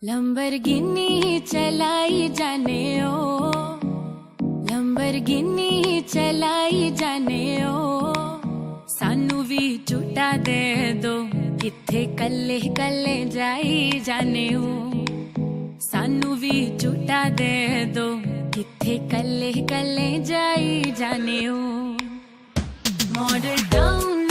Lamborghini चलाई जाने ओ, Lamborghini चलाई जाने ओ, सानू भी झूटा दे दो, किथे कल्ले कल्ले जाई जाने ओ, सानू भी झूटा दे दो, किथे कल्ले कल्ले जाई जाने ओ। Model town